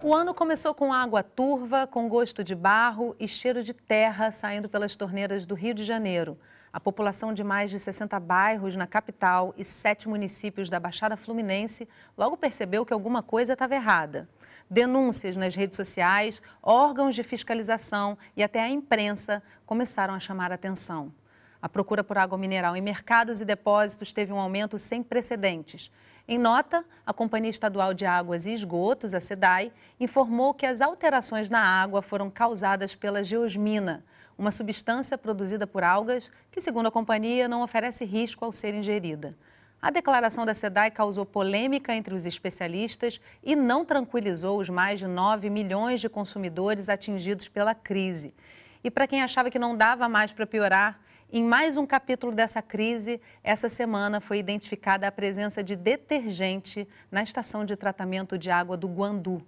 O ano começou com água turva, com gosto de barro e cheiro de terra saindo pelas torneiras do Rio de Janeiro. A população de mais de 60 bairros na capital e 7 municípios da Baixada Fluminense logo percebeu que alguma coisa estava errada. Denúncias nas redes sociais, órgãos de fiscalização e até a imprensa começaram a chamar a atenção. A procura por água mineral em mercados e depósitos teve um aumento sem precedentes. Em nota, a Companhia Estadual de Águas e Esgotos, a SEDAI, informou que as alterações na água foram causadas pela geosmina, uma substância produzida por algas que, segundo a companhia, não oferece risco ao ser ingerida. A declaração da SEDAI causou polêmica entre os especialistas e não tranquilizou os mais de 9 milhões de consumidores atingidos pela crise. E para quem achava que não dava mais para piorar, em mais um capítulo dessa crise, essa semana foi identificada a presença de detergente na estação de tratamento de água do Guandu.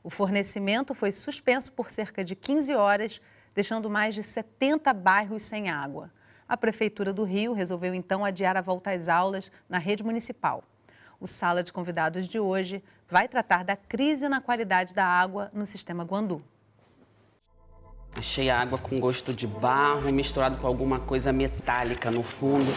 O fornecimento foi suspenso por cerca de 15 horas, deixando mais de 70 bairros sem água. A Prefeitura do Rio resolveu então adiar a volta às aulas na rede municipal. O Sala de Convidados de hoje vai tratar da crise na qualidade da água no sistema Guandu. Achei a água com gosto de barro, misturado com alguma coisa metálica no fundo.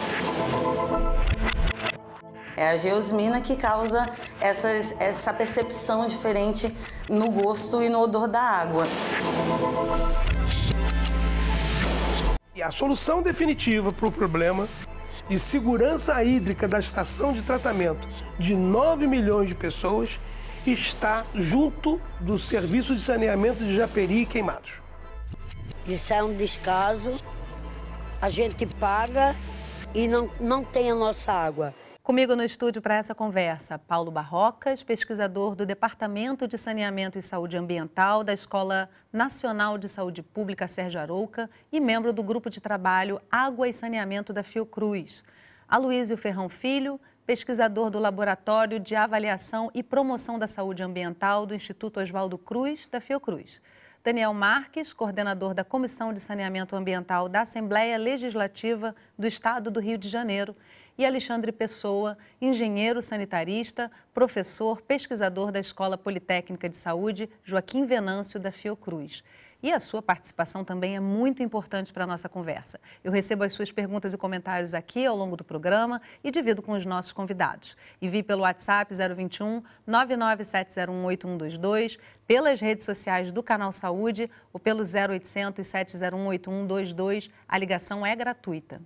É a geosmina que causa essa percepção diferente no gosto e no odor da água. E a solução definitiva para o problema de segurança hídrica da estação de tratamento de 9 milhões de pessoas está junto do Serviço de Saneamento de Japeri e Queimados. Isso é um descaso, a gente paga e não tem a nossa água. Comigo no estúdio para essa conversa, Paulo Barrocas, pesquisador do Departamento de Saneamento e Saúde Ambiental da Escola Nacional de Saúde Pública Sérgio Arouca e membro do Grupo de Trabalho Água e Saneamento da Fiocruz. Aloísio Ferrão Filho, pesquisador do Laboratório de Avaliação e Promoção da Saúde Ambiental do Instituto Oswaldo Cruz, da Fiocruz. Daniel Marques, coordenador da Comissão de Saneamento Ambiental da Assembleia Legislativa do Estado do Rio de Janeiro, e Alexandre Pessoa, engenheiro sanitarista, professor, pesquisador da Escola Politécnica de Saúde Joaquim Venâncio da Fiocruz. E a sua participação também é muito importante para a nossa conversa. Eu recebo as suas perguntas e comentários aqui ao longo do programa e divido com os nossos convidados. Envie pelo WhatsApp 021 99701 8122, pelas redes sociais do Canal Saúde ou pelo 0800 701 8122. A ligação é gratuita.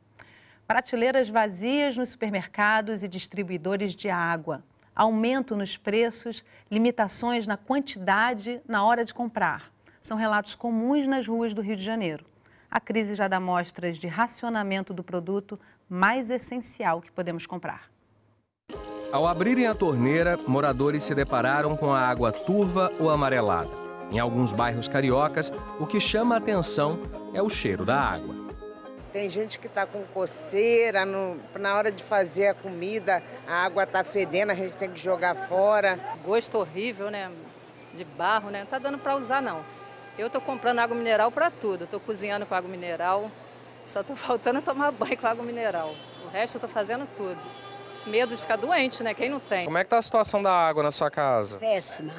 Prateleiras vazias nos supermercados e distribuidores de água. Aumento nos preços, limitações na quantidade na hora de comprar. São relatos comuns nas ruas do Rio de Janeiro. A crise já dá mostras de racionamento do produto mais essencial que podemos comprar. Ao abrirem a torneira, moradores se depararam com a água turva ou amarelada. Em alguns bairros cariocas, o que chama a atenção é o cheiro da água. Tem gente que está com coceira, na hora de fazer a comida, a água está fedendo, a gente tem que jogar fora. Gosto horrível, né? De barro, né? Não tá dando para usar, não. Eu tô comprando água mineral para tudo. Eu tô cozinhando com água mineral, só tô faltando tomar banho com água mineral. O resto eu tô fazendo tudo. Medo de ficar doente, né? Quem não tem? Como é que tá a situação da água na sua casa? Péssima.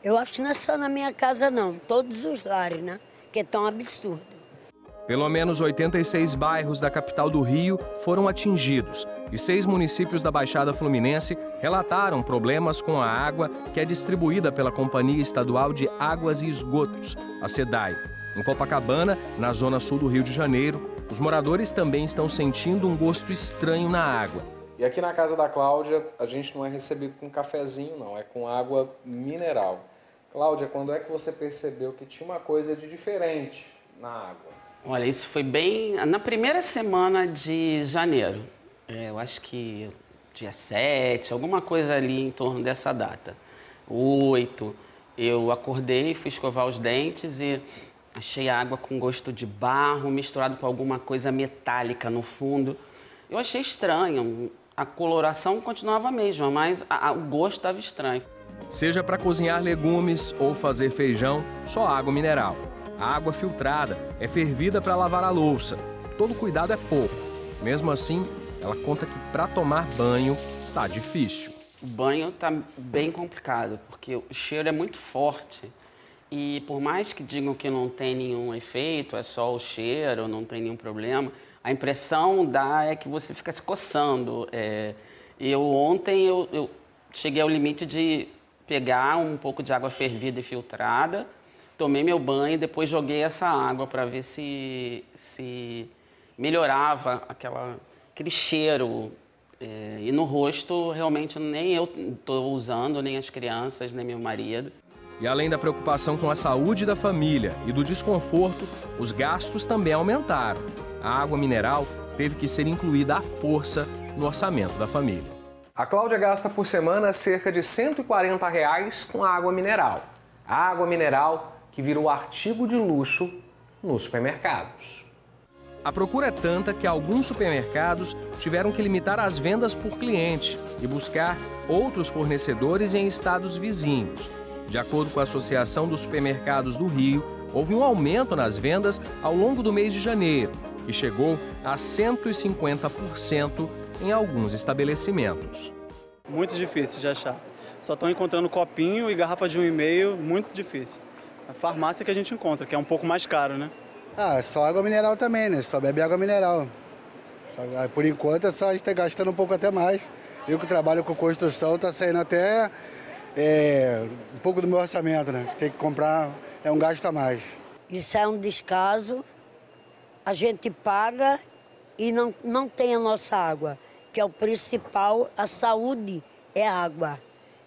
Eu acho que não é só na minha casa, não. Todos os lares, né? Que é tão absurdo. Pelo menos 86 bairros da capital do Rio foram atingidos e 6 municípios da Baixada Fluminense relataram problemas com a água que é distribuída pela Companhia Estadual de Águas e Esgotos, a SEDAI. Em Copacabana, na zona sul do Rio de Janeiro, os moradores também estão sentindo um gosto estranho na água. E aqui na casa da Cláudia, a gente não é recebido com cafezinho, não, é com água mineral. Cláudia, quando é que você percebeu que tinha uma coisa de diferente na água? Olha, isso foi bem na primeira semana de janeiro. Eu acho que dia 7, alguma coisa ali em torno dessa data. 8, eu acordei, fui escovar os dentes e achei a água com gosto de barro, misturado com alguma coisa metálica no fundo. Eu achei estranho, a coloração continuava a mesma, mas o gosto estava estranho. Seja para cozinhar legumes ou fazer feijão, só água mineral. A água filtrada é fervida para lavar a louça. Todo cuidado é pouco. Mesmo assim, ela conta que para tomar banho tá difícil. O banho está bem complicado, porque o cheiro é muito forte. E por mais que digam que não tem nenhum efeito, é só o cheiro, não tem nenhum problema, a impressão dá é que você fica se coçando. Ontem eu cheguei ao limite de pegar um pouco de água fervida e filtrada, tomei meu banho e depois joguei essa água para ver se melhorava aquele cheiro. E no rosto, realmente, nem eu estou usando, nem as crianças, nem meu marido. E além da preocupação com a saúde da família e do desconforto, os gastos também aumentaram. A água mineral teve que ser incluída à força no orçamento da família. A Cláudia gasta por semana cerca de R$ 140 com a água mineral. A água mineral que virou artigo de luxo nos supermercados. A procura é tanta que alguns supermercados tiveram que limitar as vendas por cliente e buscar outros fornecedores em estados vizinhos. De acordo com a Associação dos Supermercados do Rio, houve um aumento nas vendas ao longo do mês de janeiro, que chegou a 150% em alguns estabelecimentos. Muito difícil de achar. Só estão encontrando copinho e garrafa de 1,5, muito difícil. A farmácia que a gente encontra, que é um pouco mais caro, né? Só água mineral também, né? Só bebe água mineral. Por enquanto é só a gente tá gastando um pouco até mais. Eu que trabalho com construção, tá saindo até um pouco do meu orçamento, né? Tem que comprar, é um gasto a mais. Isso é um descaso, a gente paga e não tem a nossa água, que é o principal, a saúde é água.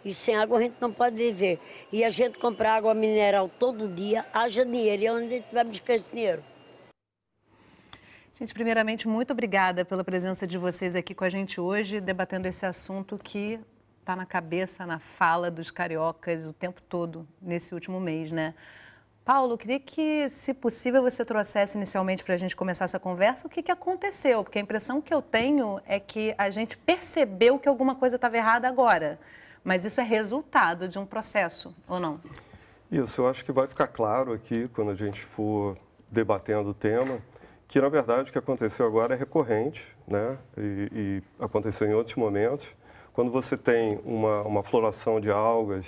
E sem água a gente não pode viver. E a gente compra água mineral todo dia, haja dinheiro. E onde a gente vai buscar esse dinheiro? Gente, primeiramente, muito obrigada pela presença de vocês aqui com a gente hoje, debatendo esse assunto que está na cabeça, na fala dos cariocas o tempo todo, nesse último mês, né? Paulo, queria que, se possível, você trouxesse inicialmente para a gente começar essa conversa o que aconteceu, porque a impressão que eu tenho é que a gente percebeu que alguma coisa estava errada agora. Mas isso é resultado de um processo, ou não? Isso, eu acho que vai ficar claro aqui, quando a gente for debatendo o tema, que, na verdade, o que aconteceu agora é recorrente, né? E aconteceu em outros momentos. Quando você tem uma floração de algas,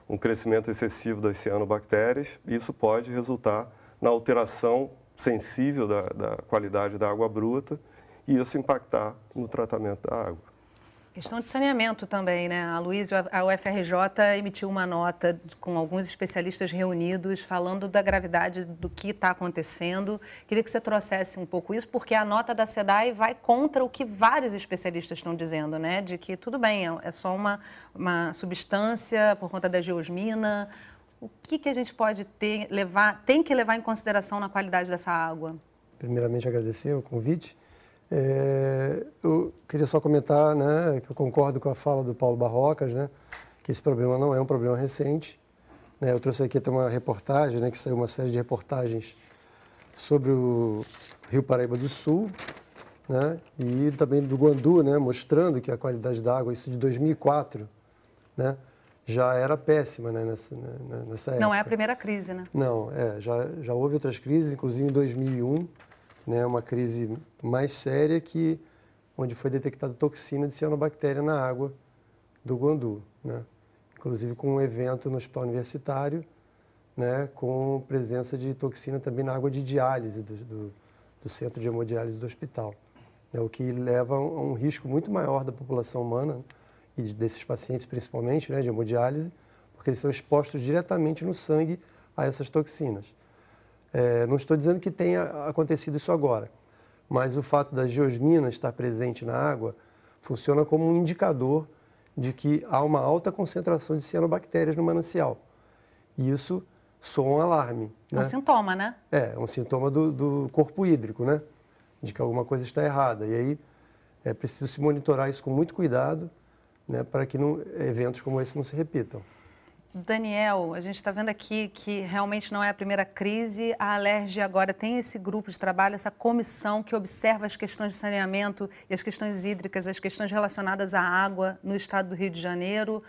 um crescimento excessivo das cianobactérias, isso pode resultar na alteração sensível da qualidade da água bruta e isso impactar no tratamento da água. Questão de saneamento também, né? A UFRJ emitiu uma nota com alguns especialistas reunidos falando da gravidade do que está acontecendo. Queria que você trouxesse um pouco isso, porque a nota da SEDAI vai contra o que vários especialistas estão dizendo, né? De que tudo bem, é só uma substância por conta da geosmina. O que a gente pode tem que levar em consideração na qualidade dessa água? Primeiramente, agradecer o convite. Eu queria só comentar, né, que eu concordo com a fala do Paulo Barrocas, né, que esse problema não é um problema recente. Né, eu trouxe aqui até uma reportagem, né, que saiu uma série de reportagens sobre o Rio Paraíba do Sul, né, e também do Guandu, né, mostrando que a qualidade da água, isso de 2004, né, já era péssima, né, nessa época. Não é a primeira crise, né? Não, já houve outras crises, inclusive em 2001, né, uma crise mais séria onde foi detectada toxina de cianobactéria na água do Guandu, né? Inclusive com um evento no hospital universitário, né, com presença de toxina também na água de diálise do centro de hemodiálise do hospital, né, o que leva a um risco muito maior da população humana e desses pacientes principalmente, né, de hemodiálise, porque eles são expostos diretamente no sangue a essas toxinas. Não estou dizendo que tenha acontecido isso agora, mas o fato da geosmina estar presente na água funciona como um indicador de que há uma alta concentração de cianobactérias no manancial. E isso soa um alarme. É um sintoma, né? É um sintoma do corpo hídrico, né? De que alguma coisa está errada. E aí é preciso se monitorar isso com muito cuidado, né, para que eventos como esse não se repitam. Daniel, a gente está vendo aqui que realmente não é a primeira crise. A Alerj agora tem esse grupo de trabalho, essa comissão que observa as questões de saneamento e as questões hídricas, as questões relacionadas à água no estado do Rio de Janeiro.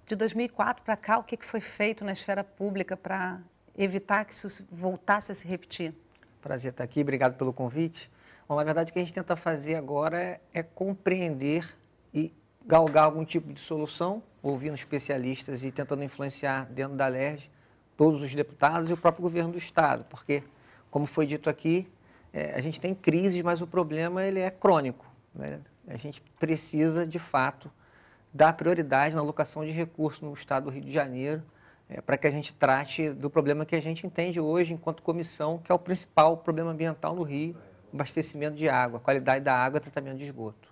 De 2004 para cá, o que foi feito na esfera pública para evitar que isso voltasse a se repetir? Prazer estar aqui, obrigado pelo convite. Bom, na verdade, o que a gente tenta fazer agora é compreender e galgar algum tipo de solução, ouvindo especialistas e tentando influenciar dentro da LERJ todos os deputados e o próprio governo do Estado, porque, como foi dito aqui, a gente tem crises, mas o problema ele é crônico, né? A gente precisa, de fato, dar prioridade na alocação de recursos no Estado do Rio de Janeiro, para que a gente trate do problema que a gente entende hoje, enquanto comissão, que é o principal problema ambiental no Rio, abastecimento de água, qualidade da água e tratamento de esgoto.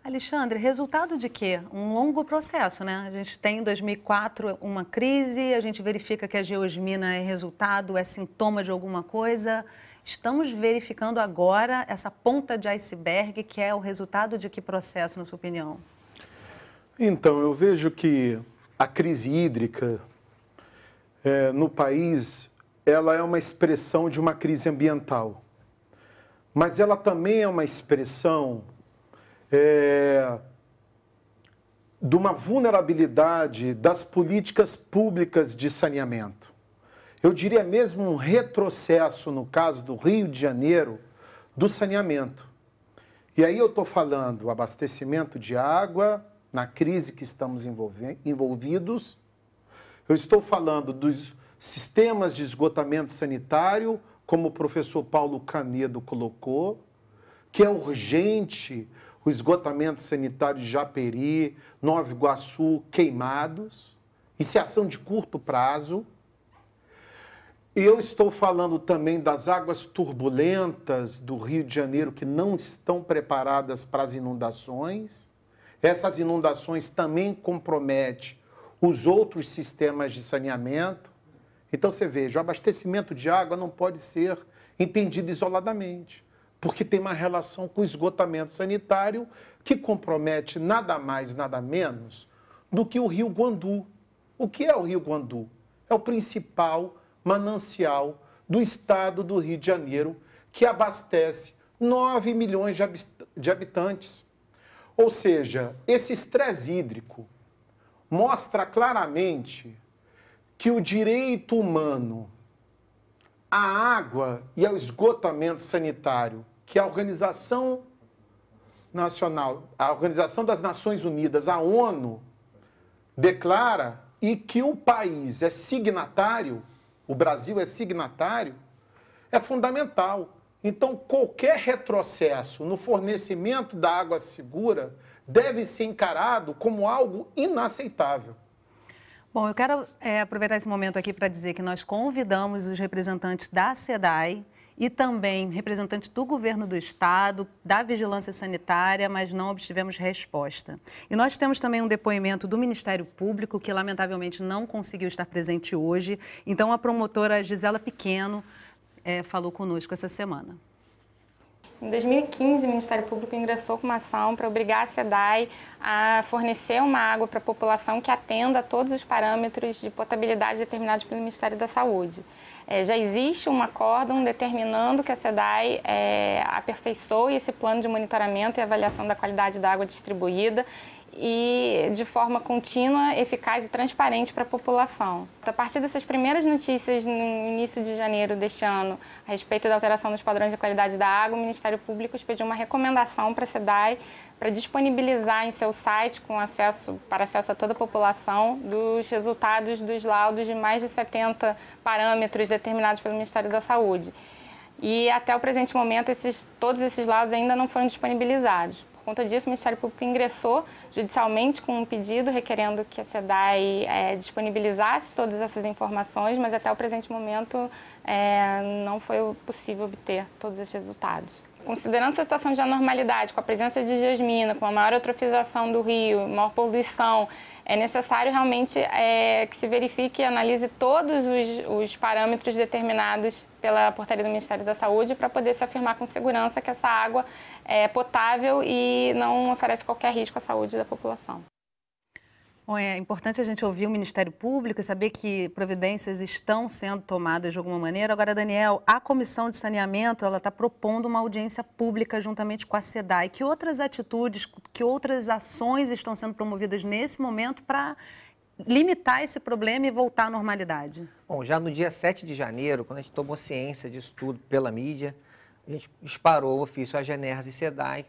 Alexandre, resultado de quê? Um longo processo, né? A gente tem em 2004 uma crise, a gente verifica que a geosmina é resultado, é sintoma de alguma coisa. Estamos verificando agora essa ponta de iceberg, que é o resultado de que processo, na sua opinião? Então, eu vejo que a crise hídrica no país, ela é uma expressão de uma crise ambiental. Mas ela também é uma expressão de uma vulnerabilidade das políticas públicas de saneamento. Eu diria mesmo um retrocesso, no caso do Rio de Janeiro, do saneamento. E aí eu estou falando do abastecimento de água, na crise que estamos envolvidos. Eu estou falando dos sistemas de esgotamento sanitário, como o professor Paulo Canedo colocou, que é urgente o esgotamento sanitário de Japeri, Nova Iguaçu, queimados. Isso é ação de curto prazo. Eu estou falando também das águas turbulentas do Rio de Janeiro que não estão preparadas para as inundações. Essas inundações também comprometem os outros sistemas de saneamento. Então, você veja, o abastecimento de água não pode ser entendido isoladamente, porque tem uma relação com o esgotamento sanitário que compromete nada mais, nada menos do que o Rio Guandu. O que é o Rio Guandu? É o principal manancial do estado do Rio de Janeiro, que abastece 9 milhões de habitantes. Ou seja, esse estresse hídrico mostra claramente que o direito humano à água e ao esgotamento sanitário, que a Organização Nacional, a Organização das Nações Unidas, a ONU, declara e que o país é signatário, o Brasil é signatário, é fundamental. Então, qualquer retrocesso no fornecimento da água segura deve ser encarado como algo inaceitável. Bom, eu quero aproveitar esse momento aqui para dizer que nós convidamos os representantes da SEDAI e também representantes do governo do estado, da vigilância sanitária, mas não obtivemos resposta. E nós temos também um depoimento do Ministério Público, que lamentavelmente não conseguiu estar presente hoje. Então, a promotora Gisela Pequeno falou conosco essa semana. Em 2015, o Ministério Público ingressou com uma ação para obrigar a SEDAI a fornecer uma água para a população que atenda a todos os parâmetros de potabilidade determinados pelo Ministério da Saúde. Já existe um acórdão determinando que a SEDAI aperfeiçoe esse plano de monitoramento e avaliação da qualidade da água distribuída e de forma contínua, eficaz e transparente para a população. A partir dessas primeiras notícias no início de janeiro deste ano, a respeito da alteração dos padrões de qualidade da água, o Ministério Público expediu uma recomendação para a SEDAI para disponibilizar em seu site, para acesso a toda a população, dos resultados dos laudos de mais de 70 parâmetros determinados pelo Ministério da Saúde. E até o presente momento, todos esses laudos ainda não foram disponibilizados. Por conta disso, o Ministério Público ingressou judicialmente com um pedido requerendo que a SEDAI disponibilizasse todas essas informações, mas até o presente momento não foi possível obter todos esses resultados. Considerando essa situação de anormalidade, com a presença de geosmina, com a maior eutrofização do rio, maior poluição, é necessário realmente que se verifique e analise todos os parâmetros determinados pela portaria do Ministério da Saúde para poder se afirmar com segurança que essa água é potável e não oferece qualquer risco à saúde da população. Bom, é importante a gente ouvir o Ministério Público e saber que providências estão sendo tomadas de alguma maneira. Agora, Daniel, a Comissão de Saneamento está propondo uma audiência pública juntamente com a SEDAI. Que outras atitudes, que outras ações estão sendo promovidas nesse momento para limitar esse problema e voltar à normalidade? Bom, já no dia 7 de janeiro, quando a gente tomou ciência disso tudo pela mídia, a gente disparou o ofício à Genersa e SEDAI.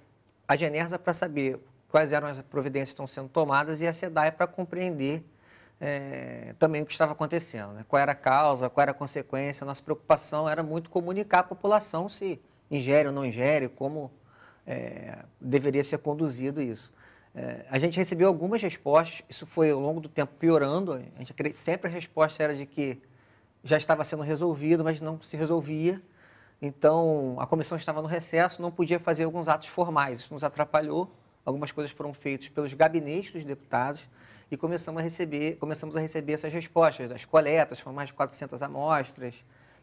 A Genersa para saber quais eram as providências que estão sendo tomadas e a SEDAI para compreender também o que estava acontecendo, né? Qual era a causa, qual era a consequência. Nossa preocupação era muito comunicar à população se ingere ou não ingere, como deveria ser conduzido isso. A gente recebeu algumas respostas, isso foi ao longo do tempo piorando, sempre a resposta era de que já estava sendo resolvido, mas não se resolvia. Então, a comissão estava no recesso, não podia fazer alguns atos formais, isso nos atrapalhou. Algumas coisas foram feitas pelos gabinetes dos deputados e começamos a receber essas respostas das coletas, foram mais de 400 amostras.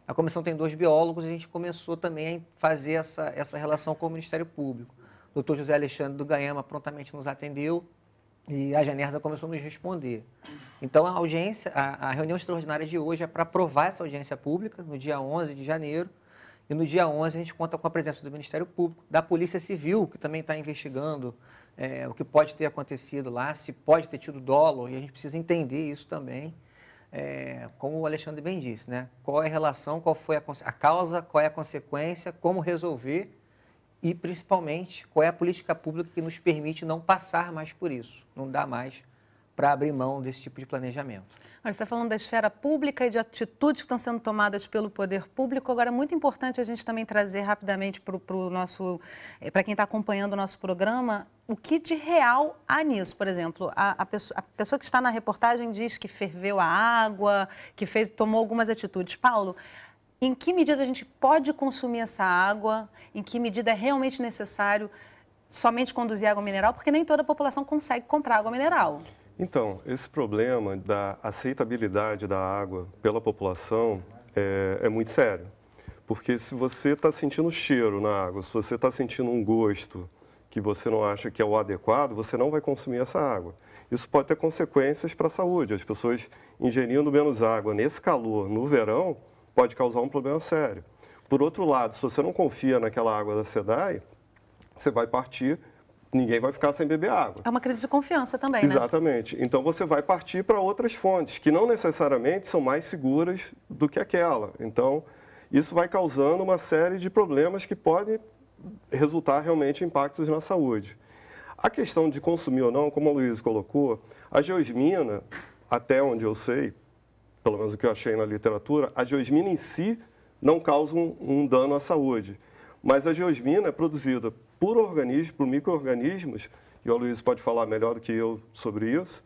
A comissão tem 2 biólogos e a gente começou também a fazer essa relação com o Ministério Público. O Dr. José Alexandre do Ganhama prontamente nos atendeu e a Janerza começou a nos responder. Então, a reunião extraordinária de hoje é para aprovar essa audiência pública, no dia 11 de janeiro. E no dia 11 a gente conta com a presença do Ministério Público, da Polícia Civil, que também está investigando o que pode ter acontecido lá, se pode ter tido dolo, e a gente precisa entender isso também, como o Alexandre bem disse, né? Qual é a relação, qual foi a causa, qual é a consequência, como resolver e, principalmente, qual é a política pública que nos permite não passar mais por isso, não dá mais para abrir mão desse tipo de planejamento. Você está falando da esfera pública e de atitudes que estão sendo tomadas pelo poder público. Agora, é muito importante a gente também trazer rapidamente para quem está acompanhando o nosso programa, o que de real há nisso. Por exemplo, a pessoa que está na reportagem diz que ferveu a água, que tomou algumas atitudes. Paulo, em que medida a gente pode consumir essa água? Em que medida é realmente necessário somente conduzir água mineral? Porque nem toda a população consegue comprar água mineral. Então, esse problema da aceitabilidade da água pela população é muito sério. Porque se você está sentindo cheiro na água, se você está sentindo um gosto que você não acha que é o adequado, você não vai consumir essa água. Isso pode ter consequências para a saúde. As pessoas ingerindo menos água nesse calor, no verão, pode causar um problema sério. Por outro lado, se você não confia naquela água da SEDAI, você vai partir, ninguém vai ficar sem beber água. É uma crise de confiança também, né? Exatamente. Então, você vai partir para outras fontes, que não necessariamente são mais seguras do que aquela. Então, isso vai causando uma série de problemas que podem resultar realmente em impactos na saúde. A questão de consumir ou não, como a Luísa colocou, a geosmina, até onde eu sei, pelo menos o que eu achei na literatura, a geosmina em si não causa um dano à saúde. Mas a geosmina é produzida por organismos, por micro-organismos, e o Luiz pode falar melhor do que eu sobre isso,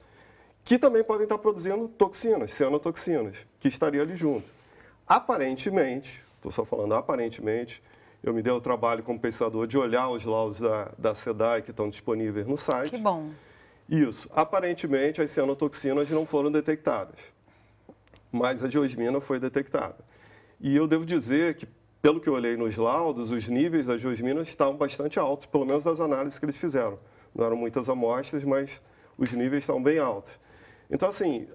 que também podem estar produzindo toxinas, cianotoxinas, que estariam ali junto. Aparentemente, estou só falando aparentemente, eu me dei o trabalho como pesquisador de olhar os laudos da SEDAI que estão disponíveis no site. Que bom. Isso. Aparentemente, as cianotoxinas não foram detectadas, mas a geosmina foi detectada. E eu devo dizer que, pelo que eu olhei nos laudos, os níveis da geosmina estavam bastante altos, pelo menos das análises que eles fizeram. Não eram muitas amostras, mas os níveis estavam bem altos. Então, assim,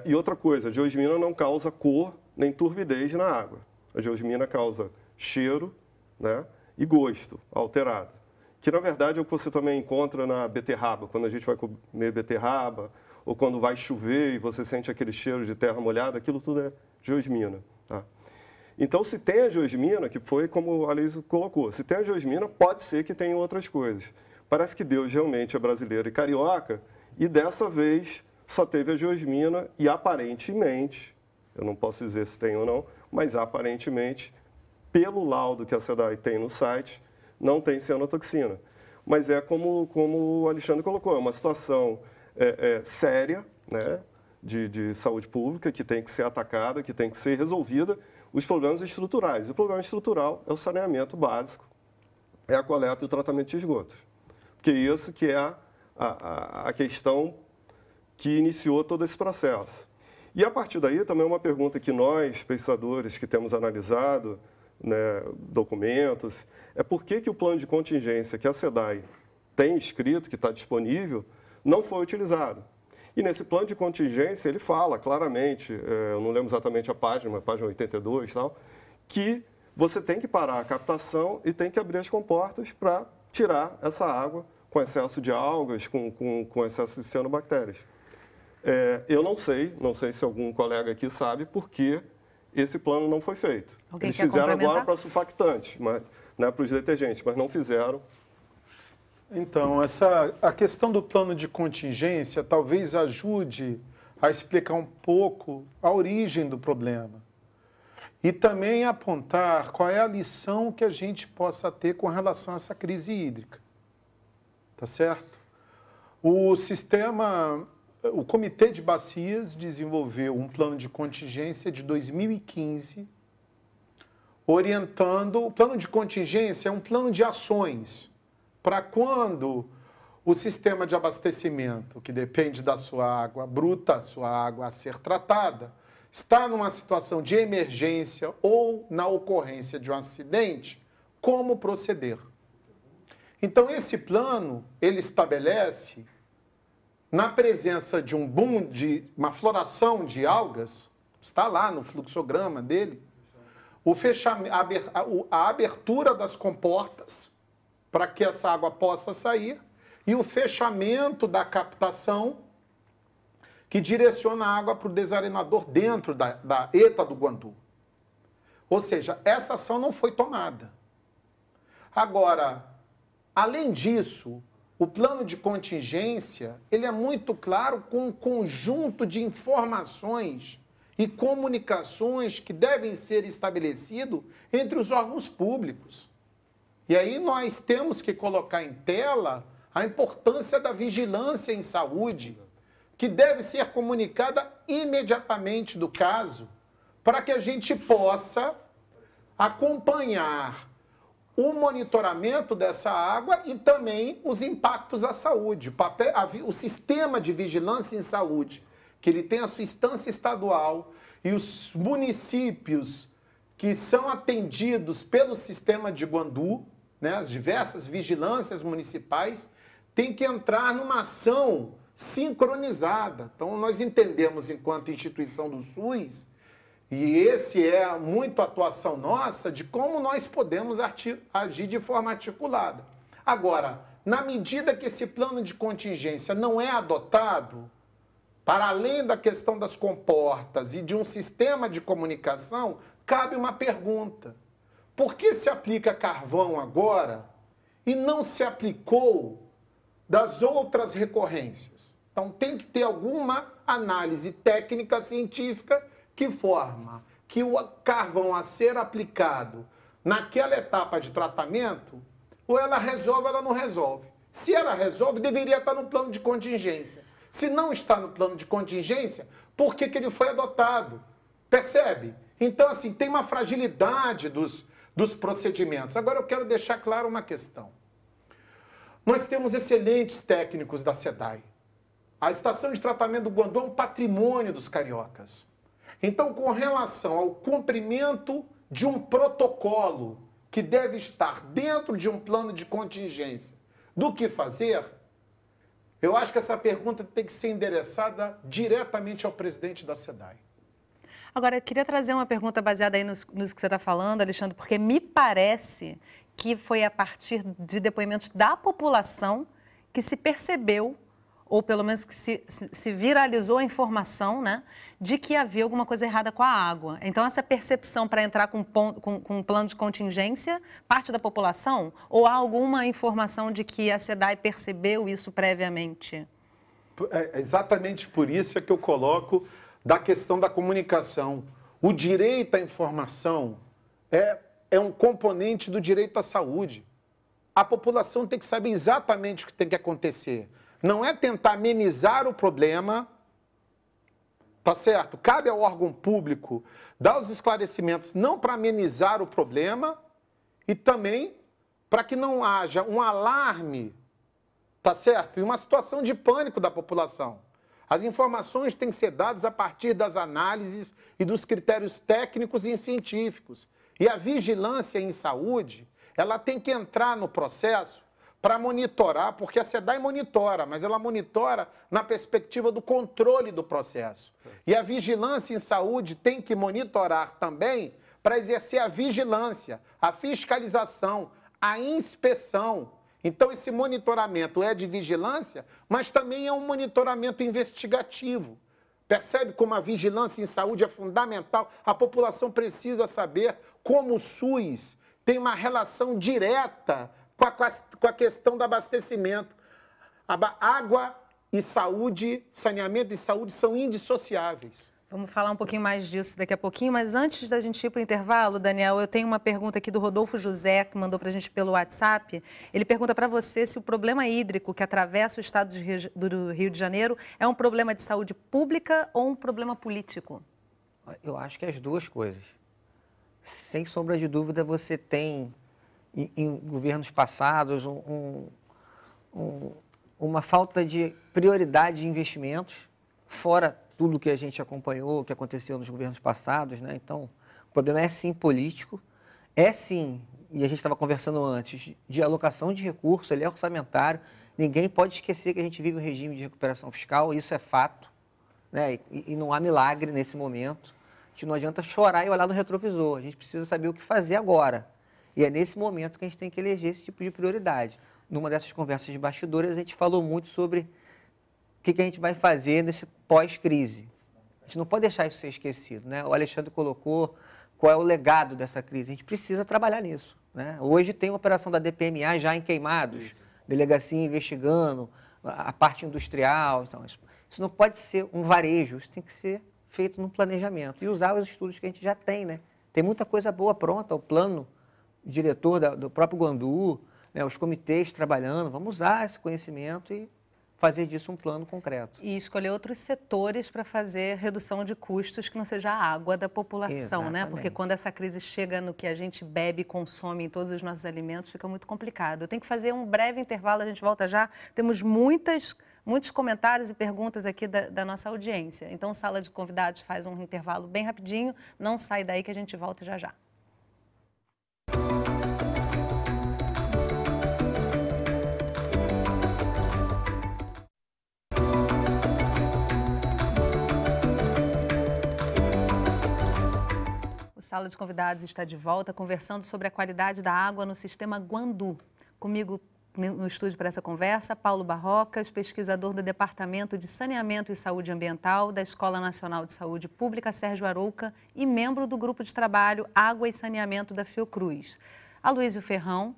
e outra coisa, a geosmina não causa cor nem turbidez na água. A geosmina causa cheiro, né, e gosto alterado, que na verdade é o que você também encontra na beterraba, quando a gente vai comer beterraba, ou quando vai chover e você sente aquele cheiro de terra molhada, aquilo tudo é geosmina. Tá? Então, se tem a geosmina, que foi como a Liz colocou, se tem a geosmina, pode ser que tenha outras coisas. Parece que Deus realmente é brasileiro e carioca, e dessa vez só teve a geosmina e aparentemente, eu não posso dizer se tem ou não, mas aparentemente, pelo laudo que a SEDAI tem no site, não tem cianotoxina. Mas é como o Alexandre colocou, é uma situação séria, né, de saúde pública, que tem que ser atacada, que tem que ser resolvida, os problemas estruturais. O problema estrutural é o saneamento básico, é a coleta e o tratamento de esgotos. Porque isso que é a questão que iniciou todo esse processo. E a partir daí também é uma pergunta que nós, pesquisadores que temos analisado, né, documentos, é por que o plano de contingência que a SEDAI tem escrito, que está disponível, não foi utilizado. E nesse plano de contingência ele fala claramente, eu não lembro exatamente a página, mas página 82 e tal, que você tem que parar a captação e tem que abrir as comportas para tirar essa água com excesso de algas, com excesso de cianobactérias. Eu não sei se algum colega aqui sabe por que esse plano não foi feito. Alguém Eles quer fizeram complementar? agora para surfactantes, mas, né, para os detergentes, mas não fizeram Então, a questão do plano de contingência talvez ajude a explicar um pouco a origem do problema e também apontar qual é a lição que a gente possa ter com relação a essa crise hídrica. Tá certo? O Comitê de Bacias desenvolveu um plano de contingência de 2015, orientando. O plano de contingência é um plano de ações para quando o sistema de abastecimento, que depende da sua água bruta, sua água a ser tratada, está numa situação de emergência ou na ocorrência de um acidente, como proceder. Então, esse plano, ele estabelece, na presença de um boom, de uma floração de algas, está lá no fluxograma dele, a abertura das comportas para que essa água possa sair e o fechamento da captação que direciona a água para o desarenador dentro da ETA do Guandu. Ou seja, essa ação não foi tomada. Agora, além disso, o plano de contingência, ele é muito claro com um conjunto de informações e comunicações que devem ser estabelecidos entre os órgãos públicos. E aí nós temos que colocar em tela a importância da vigilância em saúde, que deve ser comunicada imediatamente do caso, para que a gente possa acompanhar o monitoramento dessa água e também os impactos à saúde. O sistema de vigilância em saúde, que ele tem a sua instância estadual e os municípios que são atendidos pelo sistema de Guandu, né, as diversas vigilâncias municipais, tem que entrar numa ação sincronizada. Então, nós entendemos, enquanto instituição do SUS, e esse é muito a atuação nossa, de como nós podemos agir de forma articulada. Agora, na medida que esse plano de contingência não é adotado, para além da questão das comportas e de um sistema de comunicação, cabe uma pergunta. Por que se aplica carvão agora e não se aplicou das outras recorrências? Então, tem que ter alguma análise técnica científica que forma que o carvão a ser aplicado naquela etapa de tratamento, ou ela resolve ou ela não resolve. Se ela resolve, deveria estar no plano de contingência. Se não está no plano de contingência, por que ele foi adotado? Percebe? Então, assim, tem uma fragilidade dos procedimentos. Agora, eu quero deixar claro uma questão. Nós temos excelentes técnicos da SEDAI. A estação de tratamento do Guandu é um patrimônio dos cariocas. Então, com relação ao cumprimento de um protocolo que deve estar dentro de um plano de contingência do que fazer, eu acho que essa pergunta tem que ser endereçada diretamente ao presidente da SEDAI. Agora, eu queria trazer uma pergunta baseada aí nos que você está falando, Alexandre, porque me parece que foi a partir de depoimentos da população que se percebeu, ou pelo menos que se viralizou a informação, né, de que havia alguma coisa errada com a água. Então, essa percepção para entrar com um plano de contingência parte da população? Ou há alguma informação de que a SEDAI percebeu isso previamente? É exatamente por isso que eu coloco da questão da comunicação. O direito à informação é um componente do direito à saúde. A população tem que saber exatamente o que tem que acontecer. Não é tentar amenizar o problema, tá certo? Cabe ao órgão público dar os esclarecimentos, não para amenizar o problema e também para que não haja um alarme, tá certo? E uma situação de pânico da população. As informações têm que ser dadas a partir das análises e dos critérios técnicos e científicos. E a vigilância em saúde, ela tem que entrar no processo para monitorar, porque a SEDAI monitora, mas ela monitora na perspectiva do controle do processo. E a vigilância em saúde tem que monitorar também para exercer a vigilância, a fiscalização, a inspeção. Então, esse monitoramento é de vigilância, mas também é um monitoramento investigativo. Percebe como a vigilância em saúde é fundamental? A população precisa saber como o SUS tem uma relação direta com a questão do abastecimento. Água e saúde, saneamento e saúde são indissociáveis. Vamos falar um pouquinho mais disso daqui a pouquinho, mas antes da gente ir para o intervalo, Daniel, eu tenho uma pergunta aqui do Rodolfo José, que mandou para a gente pelo WhatsApp. Ele pergunta para você se o problema hídrico que atravessa o estado do Rio de Janeiro é um problema de saúde pública ou um problema político? Eu acho que é as duas coisas. Sem sombra de dúvida, você tem, em governos passados, uma falta de prioridade de investimentos, fora tudo que a gente acompanhou, que aconteceu nos governos passados, né? Então, o problema é sim político, é sim, e a gente estava conversando antes, de alocação de recursos, ele é orçamentário. Ninguém pode esquecer que a gente vive um regime de recuperação fiscal, isso é fato, né? E não há milagre nesse momento. A gente não adianta chorar e olhar no retrovisor, a gente precisa saber o que fazer agora. E é nesse momento que a gente tem que eleger esse tipo de prioridade. Numa dessas conversas de bastidores, a gente falou muito sobre o que a gente vai fazer nesse pós-crise. A gente não pode deixar isso ser esquecido, né? O Alexandre colocou qual é o legado dessa crise. A gente precisa trabalhar nisso, né? Hoje tem uma operação da DPMA já em Queimados, delegacia investigando, a parte industrial. Então, isso não pode ser um varejo, isso tem que ser feito no planejamento. E usar os estudos que a gente já tem, né? Tem muita coisa boa pronta, o plano diretor do próprio Guandu, né? Os comitês trabalhando. Vamos usar esse conhecimento e fazer disso um plano concreto. E escolher outros setores para fazer redução de custos que não seja a água da população, né? Porque quando essa crise chega no que a gente bebe e consome em todos os nossos alimentos, fica muito complicado. Eu tenho que fazer um breve intervalo, a gente volta já. Temos muitos comentários e perguntas aqui da nossa audiência. Então, Sala de Convidados faz um intervalo bem rapidinho. Não sai daí que a gente volta já já. Sala de Convidados está de volta, conversando sobre a qualidade da água no sistema Guandu. Comigo no estúdio para essa conversa, Paulo Barrocas, pesquisador do Departamento de Saneamento e Saúde Ambiental da Escola Nacional de Saúde Pública Sérgio Arouca e membro do Grupo de Trabalho Água e Saneamento da Fiocruz. Aloísio Ferrão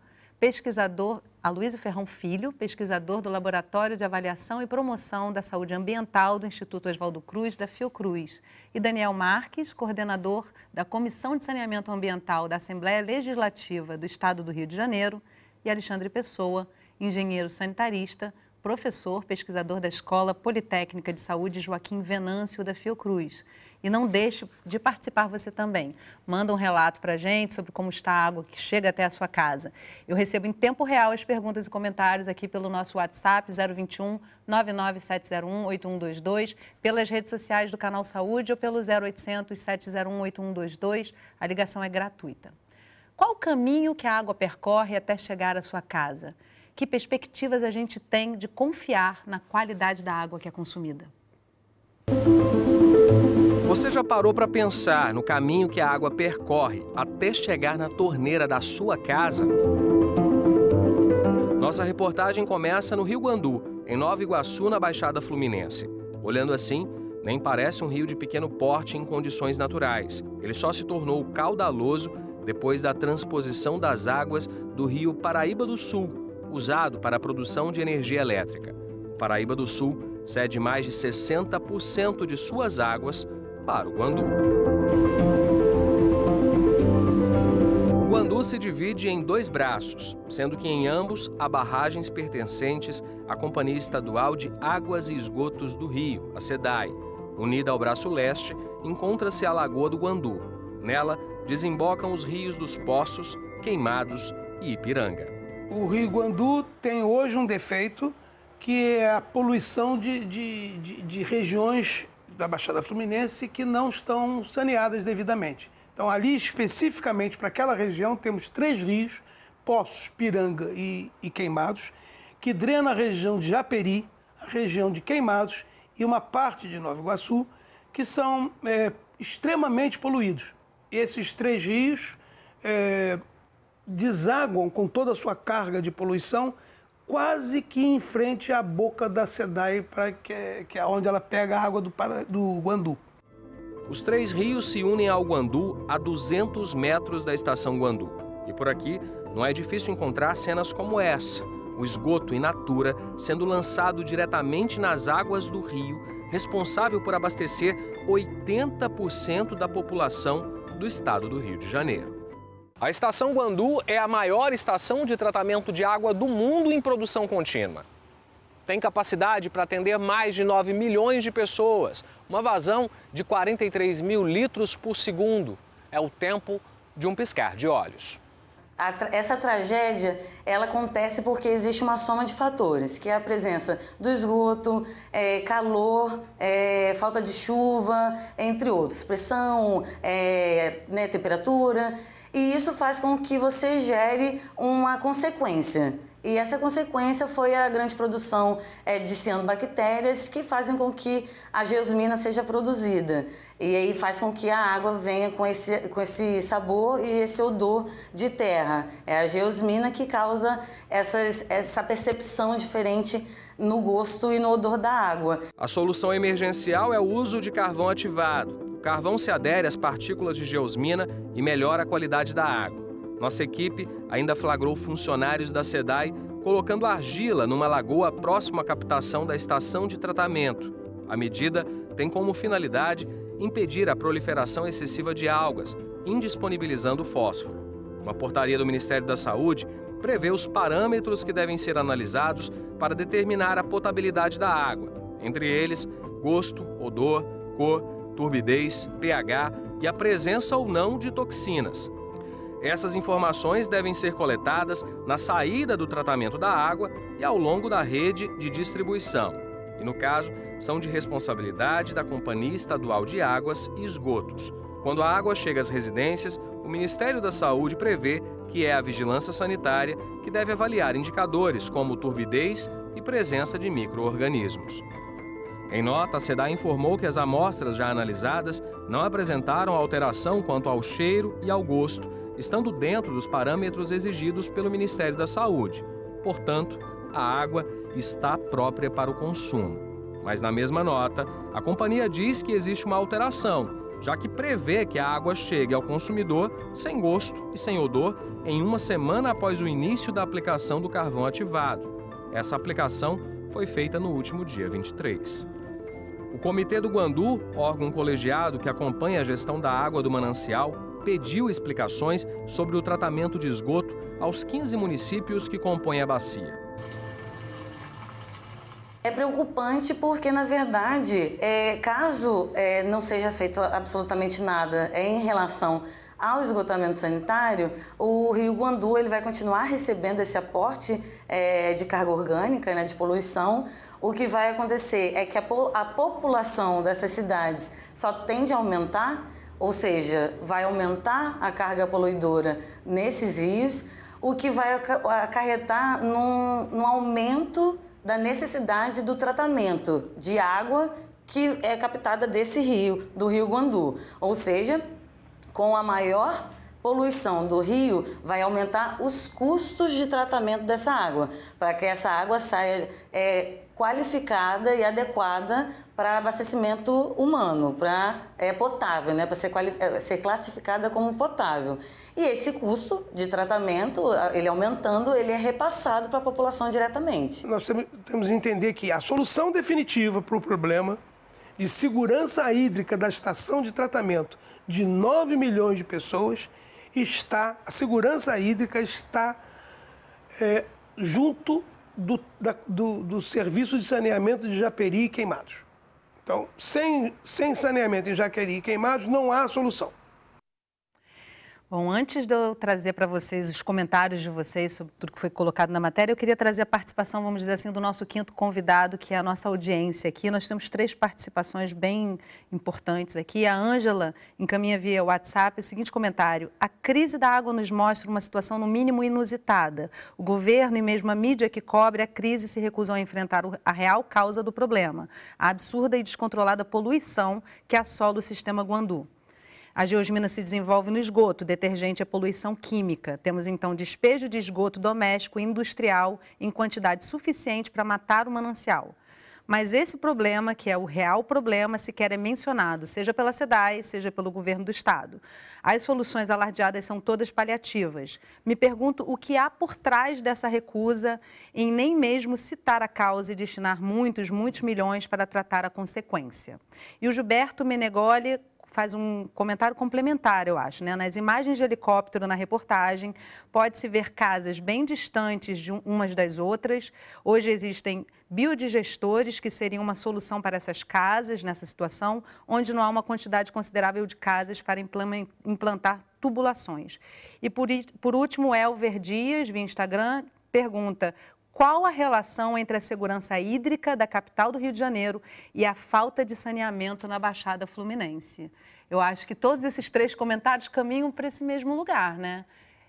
Filho, pesquisador do Laboratório de Avaliação e Promoção da Saúde Ambiental do Instituto Oswaldo Cruz, da Fiocruz. E Daniel Marques, coordenador da Comissão de Saneamento Ambiental da Assembleia Legislativa do Estado do Rio de Janeiro. E Alexandre Pessoa, engenheiro sanitarista, professor, pesquisador da Escola Politécnica de Saúde Joaquim Venâncio, da Fiocruz. E não deixe de participar você também. Manda um relato para a gente sobre como está a água que chega até a sua casa. Eu recebo em tempo real as perguntas e comentários aqui pelo nosso WhatsApp 021 99701 8122, pelas redes sociais do Canal Saúde ou pelo 0800 701 8122. A ligação é gratuita. Qual o caminho que a água percorre até chegar à sua casa? Que perspectivas a gente tem de confiar na qualidade da água que é consumida? Você já parou para pensar no caminho que a água percorre até chegar na torneira da sua casa? Nossa reportagem começa no Rio Guandu, em Nova Iguaçu, na Baixada Fluminense. Olhando assim, nem parece um rio de pequeno porte em condições naturais. Ele só se tornou caudaloso depois da transposição das águas do rio Paraíba do Sul, usado para a produção de energia elétrica. O Paraíba do Sul cede mais de 60% de suas águas para o Guandu. O Guandu se divide em dois braços, sendo que em ambos há barragens pertencentes à Companhia Estadual de Águas e Esgotos do Rio, a SEDAI. Unida ao braço leste, encontra-se a Lagoa do Guandu. Nela, desembocam os rios dos Poços, Queimados e Ipiranga. O Rio Guandu tem hoje um defeito, que é a poluição de regiões da Baixada Fluminense que não estão saneadas devidamente. Então, ali, especificamente para aquela região, temos 3 rios, Poços, Piranga e Queimados, que drenam a região de Japeri, a região de Queimados e uma parte de Nova Iguaçu, que são extremamente poluídos. Esses 3 rios desaguam com toda a sua carga de poluição quase que em frente à boca da SEDAI, que é onde ela pega a água do Guandu. Os 3 rios se unem ao Guandu a 200 metros da estação Guandu. E por aqui não é difícil encontrar cenas como essa. O esgoto in natura sendo lançado diretamente nas águas do rio, responsável por abastecer 80% da população do estado do Rio de Janeiro. A Estação Guandu é a maior estação de tratamento de água do mundo em produção contínua. Tem capacidade para atender mais de 9 milhões de pessoas, uma vazão de 43 mil litros por segundo. É o tempo de um piscar de olhos. Essa tragédia, ela acontece porque existe uma soma de fatores, que é a presença do esgoto, calor, falta de chuva, entre outros, pressão, temperatura, e isso faz com que você gere uma consequência. E essa consequência foi a grande produção de cianobactérias que fazem com que a geosmina seja produzida. E aí faz com que a água venha com esse sabor e esse odor de terra. É a geosmina que causa essa percepção diferente no gosto e no odor da água. A solução emergencial é o uso de carvão ativado. O carvão se adere às partículas de geosmina e melhora a qualidade da água. Nossa equipe ainda flagrou funcionários da SEDAI colocando argila numa lagoa próxima à captação da estação de tratamento. A medida tem como finalidade impedir a proliferação excessiva de algas, indisponibilizando fósforo. Uma portaria do Ministério da Saúde prevê os parâmetros que devem ser analisados para determinar a potabilidade da água, entre eles gosto, odor, cor, turbidez, pH e a presença ou não de toxinas. Essas informações devem ser coletadas na saída do tratamento da água e ao longo da rede de distribuição. E, no caso, são de responsabilidade da Companhia Estadual de Águas e Esgotos. Quando a água chega às residências, o Ministério da Saúde prevê que é a Vigilância Sanitária que deve avaliar indicadores como turbidez e presença de micro-organismos. Em nota, a SEDAI informou que as amostras já analisadas não apresentaram alteração quanto ao cheiro e ao gosto, estando dentro dos parâmetros exigidos pelo Ministério da Saúde. Portanto, a água está própria para o consumo. Mas na mesma nota, a companhia diz que existe uma alteração, já que prevê que a água chegue ao consumidor sem gosto e sem odor em uma semana após o início da aplicação do carvão ativado. Essa aplicação foi feita no último dia 23. O Comitê do Guandu, órgão colegiado que acompanha a gestão da água do manancial, pediu explicações sobre o tratamento de esgoto aos 15 municípios que compõem a bacia. É preocupante porque, na verdade, caso não seja feito absolutamente nada em relação ao esgotamento sanitário, o Rio Guandu ele vai continuar recebendo esse aporte de carga orgânica, de poluição. O que vai acontecer é que a população dessas cidades só tende a aumentar, ou seja, vai aumentar a carga poluidora nesses rios, o que vai acarretar num aumento da necessidade do tratamento de água que é captada desse rio, do Rio Guandu. Ou seja, com a maior poluição do rio, vai aumentar os custos de tratamento dessa água, para que essa água saia qualificada e adequada para abastecimento humano, para potável, para ser classificada como potável. E esse custo de tratamento, ele aumentando, ele é repassado para a população diretamente. Nós temos que entender que a solução definitiva para o problema de segurança hídrica da estação de tratamento de 9 milhões de pessoas a segurança hídrica está junto do serviço de saneamento de Japeri e Queimados. Então, sem saneamento em Japeri e Queimados, não há solução. Bom, antes de eu trazer para vocês os comentários de vocês sobre tudo que foi colocado na matéria, eu queria trazer a participação, vamos dizer assim, do nosso quinto convidado, que é a nossa audiência aqui. Nós temos 3 participações bem importantes aqui. A Ângela encaminha via WhatsApp o seguinte comentário: a crise da água nos mostra uma situação no mínimo inusitada. O governo e mesmo a mídia que cobre a crise se recusam a enfrentar a real causa do problema, a absurda e descontrolada poluição que assola o sistema Guandu. A geosmina se desenvolve no esgoto, detergente é poluição química. Temos, então, despejo de esgoto doméstico e industrial em quantidade suficiente para matar o manancial. Mas esse problema, que é o real problema, sequer é mencionado, seja pela SEDAI, seja pelo governo do estado. As soluções alardeadas são todas paliativas. Me pergunto o que há por trás dessa recusa em nem mesmo citar a causa e destinar muitos milhões para tratar a consequência. E o Gilberto Menegoli faz um comentário complementar, eu acho, né? Nas imagens de helicóptero na reportagem, pode-se ver casas bem distantes de umas das outras. Hoje existem biodigestores que seriam uma solução para essas casas, nessa situação, onde não há uma quantidade considerável de casas para implantar tubulações. E por último, Elver Dias, via Instagram, pergunta: qual a relação entre a segurança hídrica da capital do Rio de Janeiro e a falta de saneamento na Baixada Fluminense? Eu acho que todos esses 3 comentários caminham para esse mesmo lugar, né?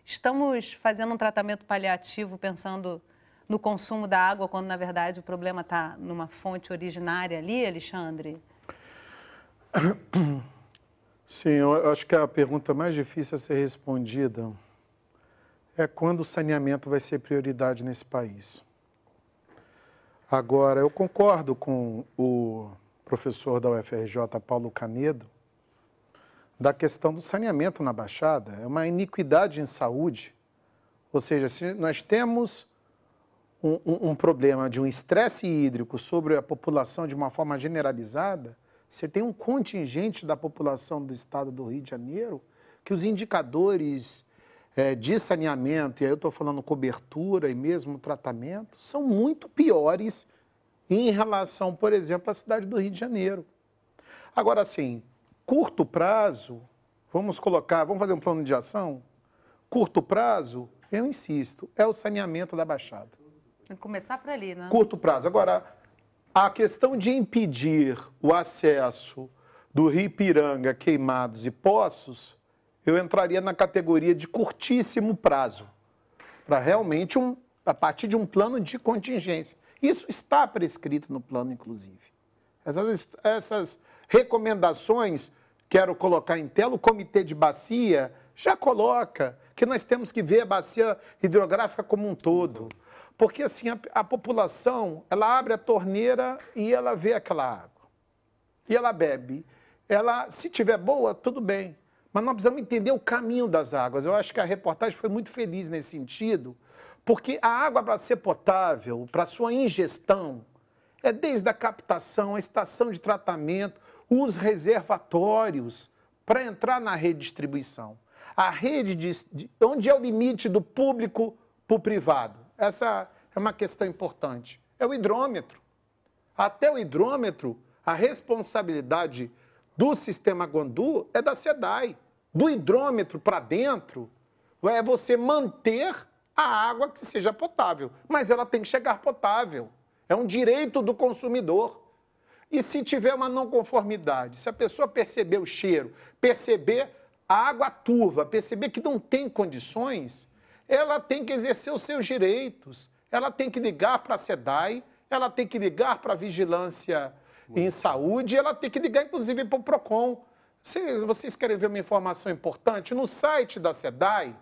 Estamos fazendo um tratamento paliativo pensando no consumo da água, quando, na verdade, o problema está numa fonte originária ali, Alexandre? Sim, eu acho que a pergunta mais difícil a ser respondida é quando o saneamento vai ser prioridade nesse país. Agora, eu concordo com o professor da UFRJ, Paulo Canedo, da questão do saneamento na Baixada. É uma iniquidade em saúde. Ou seja, se nós temos um problema de um estresse hídrico sobre a população de uma forma generalizada, você tem um contingente da população do estado do Rio de Janeiro que os indicadores de saneamento, e aí eu estou falando cobertura e mesmo tratamento, são muito piores em relação, por exemplo, à cidade do Rio de Janeiro. Agora, assim, curto prazo, vamos fazer um plano de ação? Curto prazo, eu insisto, é o saneamento da Baixada. Tem que começar por ali, né? Curto prazo. Agora, a questão de impedir o acesso do Rio Ipiranga, Queimados e Poços, eu entraria na categoria de curtíssimo prazo, para realmente, a partir de um plano de contingência. Isso está prescrito no plano, inclusive. Essas recomendações, quero colocar em tela, o Comitê de Bacia já coloca que nós temos que ver a bacia hidrográfica como um todo. Porque, assim, a população, ela abre a torneira e ela vê aquela água. E ela bebe. Se tiver boa, tudo bem. Mas nós precisamos entender o caminho das águas. Eu acho que a reportagem foi muito feliz nesse sentido, porque a água, para ser potável, para sua ingestão, é desde a captação, a estação de tratamento, os reservatórios, para entrar na rede de distribuição. A rede onde é o limite do público para o privado? Essa é uma questão importante. É o hidrômetro. Até o hidrômetro, a responsabilidade do sistema Guandu é da SEDAI. Do hidrômetro para dentro, é você manter a água que seja potável. Mas ela tem que chegar potável. É um direito do consumidor. E se tiver uma não conformidade, se a pessoa perceber o cheiro, perceber a água turva, perceber que não tem condições, ela tem que exercer os seus direitos. Ela tem que ligar para a SEDAI, ela tem que ligar para a Vigilância em Saúde, ela tem que ligar, inclusive, para o PROCON. Vocês querem ver uma informação importante? No site da SEDAI,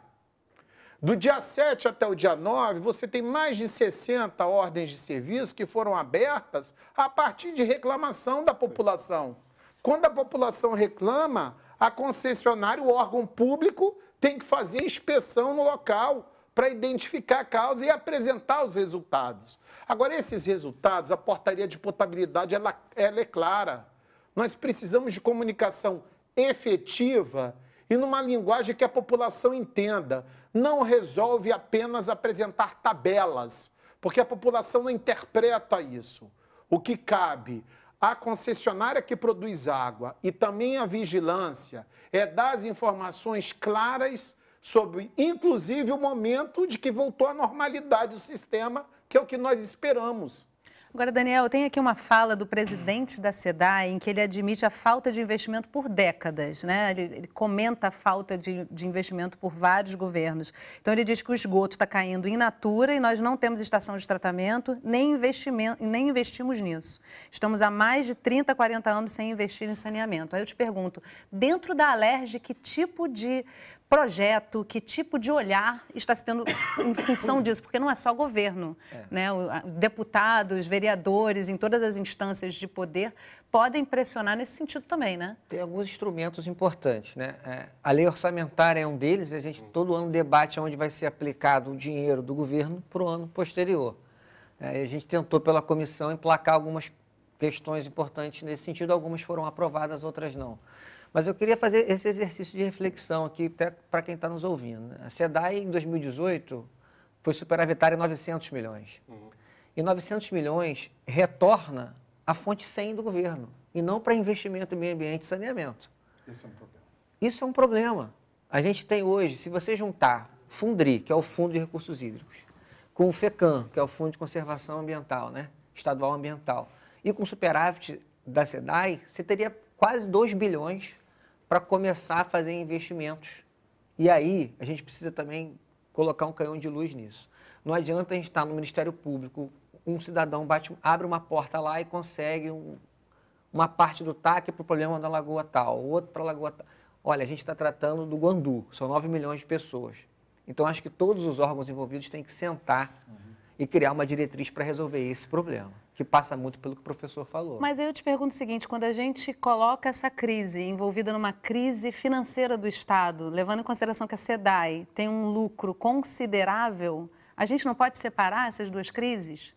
do dia 7 até o dia 9, você tem mais de 60 ordens de serviço que foram abertas a partir de reclamação da população. Quando a população reclama, a concessionária, o órgão público, tem que fazer inspeção no local para identificar a causa e apresentar os resultados. Agora, esses resultados, a portaria de potabilidade, ela é clara. Nós precisamos de comunicação efetiva e numa linguagem que a população entenda. Não resolve apenas apresentar tabelas, porque a população não interpreta isso. O que cabe à concessionária que produz água e também à vigilância é dar as informações claras sobre, inclusive, o momento de que voltou à normalidade o sistema, que é o que nós esperamos. Agora, Daniel, tem aqui uma fala do presidente da SEDAI em que ele admite a falta de investimento por décadas, né? Ele comenta a falta de investimento por vários governos. Então, ele diz que o esgoto está caindo in natura e nós não temos estação de tratamento, nem investimos nisso. Estamos há mais de 30, 40 anos sem investir em saneamento. Aí eu te pergunto, dentro da Alerj, que tipo de projeto, que tipo de olhar está se tendo em função disso? Porque não é só governo, né? Deputados, vereadores, em todas as instâncias de poder, podem pressionar nesse sentido também, né? Tem alguns instrumentos importantes, né? A lei orçamentária é um deles, a gente todo ano debate onde vai ser aplicado o dinheiro do governo para o ano posterior. A gente tentou, pela comissão, emplacar algumas questões importantes nesse sentido, algumas foram aprovadas, outras não. Mas eu queria fazer esse exercício de reflexão aqui, até para quem está nos ouvindo. A SEDAI, em 2018, foi superavitária em 900 milhões. E 900 milhões retorna à fonte 100 do governo, e não para investimento em meio ambiente e saneamento. Esse é um problema. Isso é um problema. A gente tem hoje, se você juntar Fundri, que é o Fundo de Recursos Hídricos, com o FECAM, que é o Fundo de Conservação Ambiental, né? Estadual Ambiental, e com o superávit da SEDAI, você teria quase 2 bilhões para começar a fazer investimentos. E aí, a gente precisa também colocar um canhão de luz nisso. Não adianta a gente estar no Ministério Público, um cidadão abre uma porta lá e consegue uma parte do TAC para o problema da lagoa tal, outro para a lagoa tal. Olha, a gente está tratando do Guandu, são 9 milhões de pessoas. Então, acho que todos os órgãos envolvidos têm que sentar e criar uma diretriz para resolver esse problema, que passa muito pelo que o professor falou. Mas aí eu te pergunto o seguinte, quando a gente coloca essa crise envolvida numa crise financeira do Estado, levando em consideração que a SEDAI tem um lucro considerável, a gente não pode separar essas duas crises?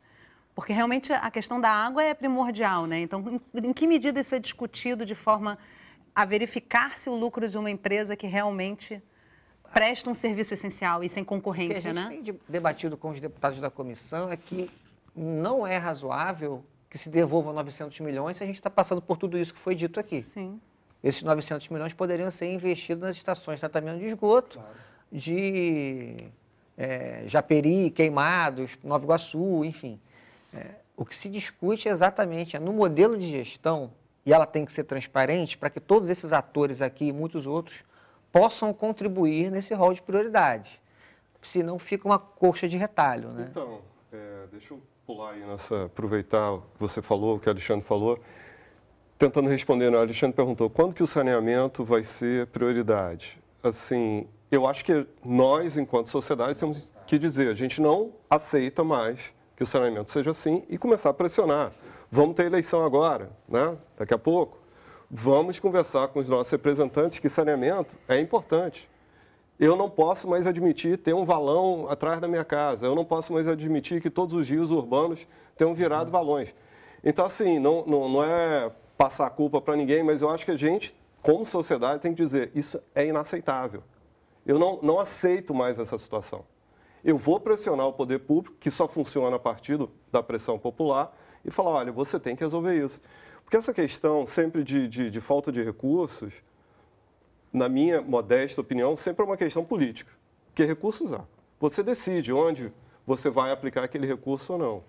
Porque realmente a questão da água é primordial, né? Então, em que medida isso é discutido de forma a verificar se o lucro de uma empresa que realmente presta um serviço essencial e sem concorrência, né? O que a gente tem debatido com os deputados da comissão é que não é razoável que se devolva 900 milhões se a gente está passando por tudo isso que foi dito aqui. Sim. Esses 900 milhões poderiam ser investidos nas estações de tratamento de esgoto, de Japeri, Queimados, Nova Iguaçu, enfim. O que se discute exatamente no modelo de gestão, e ela tem que ser transparente para que todos esses atores aqui e muitos outros possam contribuir nesse rol de prioridade. Senão fica uma coxa de retalho, né? Então, deixa eu pular aí aproveitar o que você falou, o que o Alexandre falou, tentando responder, né? O Alexandre perguntou, quando que o saneamento vai ser prioridade? Assim, eu acho que nós, enquanto sociedade, temos que dizer, a gente não aceita mais que o saneamento seja assim e começar a pressionar. Vamos ter eleição agora, né? Daqui a pouco. Vamos conversar com os nossos representantes que saneamento é importante. Eu não posso mais admitir ter um valão atrás da minha casa. Eu não posso mais admitir que todos os rios urbanos tenham virado valões. Então, assim, não é passar a culpa para ninguém, mas eu acho que a gente, como sociedade, tem que dizer isso é inaceitável. Eu não aceito mais essa situação. Eu vou pressionar o poder público, que só funciona a partir da pressão popular, e falar, olha, você tem que resolver isso. Porque essa questão sempre de falta de recursos, na minha modesta opinião, sempre é uma questão política. Porque recursos há. Você decide onde você vai aplicar aquele recurso ou não.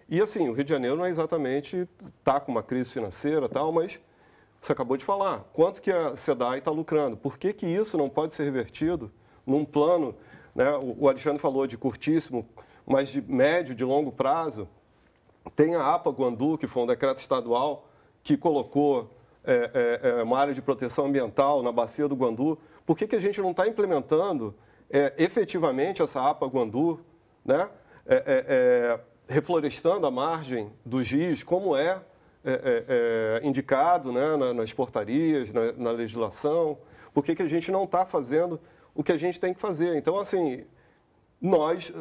E assim, o Rio de Janeiro não é exatamente está com uma crise financeira, tal, mas você acabou de falar, quanto que a SEDAI está lucrando? Por que que isso não pode ser revertido num plano, né? O Alexandre falou de curtíssimo, mas de médio, de longo prazo. Tem a APA Guandu, que foi um decreto estadual, que colocou uma área de proteção ambiental na bacia do Guandu. Por que que a gente não está implementando efetivamente essa APA Guandu, né? Reflorestando a margem dos rios, como indicado, né, nas portarias, na legislação? Por que que a gente não está fazendo o que a gente tem que fazer? Então, assim, nós,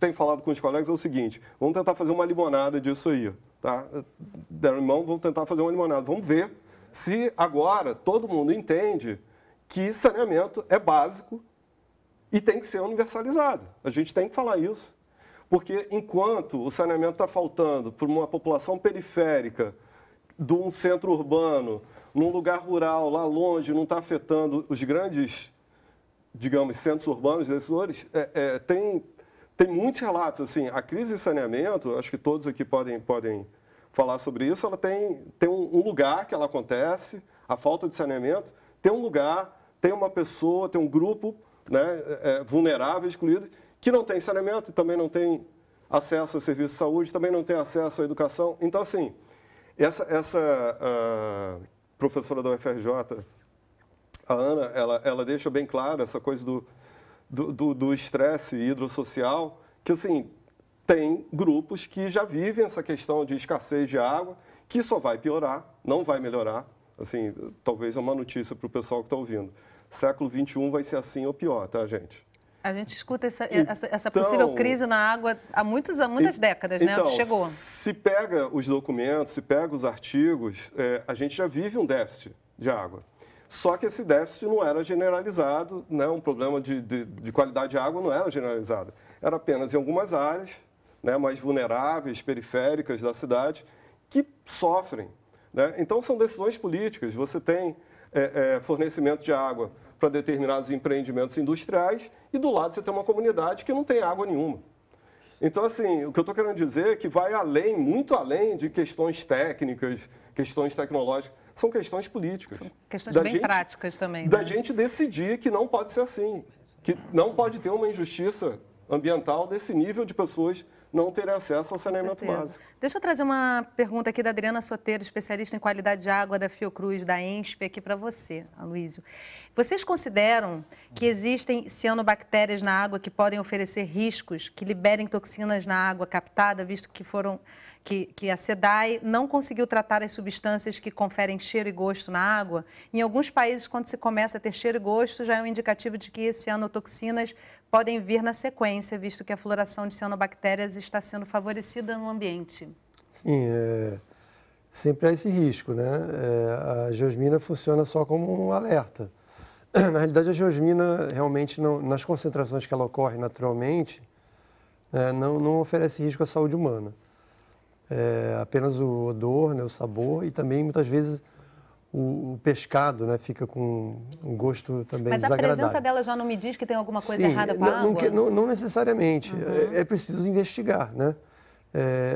tenho falado com os colegas, é o seguinte, vamos tentar fazer uma limonada disso aí, tá? Deram em mão, vamos tentar fazer uma limonada. Vamos ver se agora todo mundo entende que saneamento é básico e tem que ser universalizado. A gente tem que falar isso. Porque enquanto o saneamento está faltando para uma população periférica de um centro urbano, num lugar rural, lá longe, não está afetando os grandes, digamos, centros urbanos decisores, tem muitos relatos. Assim, a crise de saneamento, acho que todos aqui podem falar sobre isso, ela tem um lugar que ela acontece, a falta de saneamento, tem um lugar, tem uma pessoa, tem um grupo, né, vulnerável, excluído, que não tem saneamento, também não tem acesso ao serviço de saúde, também não tem acesso à educação. Então, assim, essa professora da UFRJ, a Ana, ela deixa bem claro essa coisa do estresse hidrossocial, que, assim, tem grupos que já vivem essa questão de escassez de água, que só vai piorar, não vai melhorar. Assim, talvez é uma notícia para o pessoal que está ouvindo. Século XXI vai ser assim ou pior, tá, gente? A gente escuta essa possível crise na água há muitas décadas, né? Então, Chegou. Se pega os documentos, se pega os artigos, a gente já vive um déficit de água. Só que esse déficit não era generalizado, né? Um problema de qualidade de água não era generalizado. Era apenas em algumas áreas, né, mais vulneráveis, periféricas da cidade, que sofrem, né? Então, são decisões políticas. Você tem fornecimento de água para determinados empreendimentos industriais e do lado você tem uma comunidade que não tem água nenhuma. Então, assim, o que eu estou querendo dizer é que vai além, muito além de questões técnicas, questões tecnológicas, são questões políticas. São questões bem práticas também. Da gente decidir que não pode ser assim, que não pode ter uma injustiça ambiental desse nível de pessoas não terem acesso ao saneamento básico. Deixa eu trazer uma pergunta aqui da Adriana Soteiro, especialista em qualidade de água da Fiocruz, da ENSP, aqui para você, Aloysio. Vocês consideram que existem cianobactérias na água que podem oferecer riscos, que liberem toxinas na água captada, visto que a SEDAI não conseguiu tratar as substâncias que conferem cheiro e gosto na água? Em alguns países, quando se começa a ter cheiro e gosto, já é um indicativo de que cianotoxinas podem vir na sequência, visto que a floração de cianobactérias está sendo favorecida no ambiente. Sim, sempre há esse risco, né? A geosmina funciona só como um alerta. Na realidade, a geosmina realmente, nas concentrações que ela ocorre naturalmente, não oferece risco à saúde humana. Apenas o odor, né, o sabor e também, muitas vezes, o pescado, né, fica com um gosto também desagradável. Mas a presença dela já não me diz que tem alguma coisa errada com a água? Não necessariamente. É preciso investigar, né?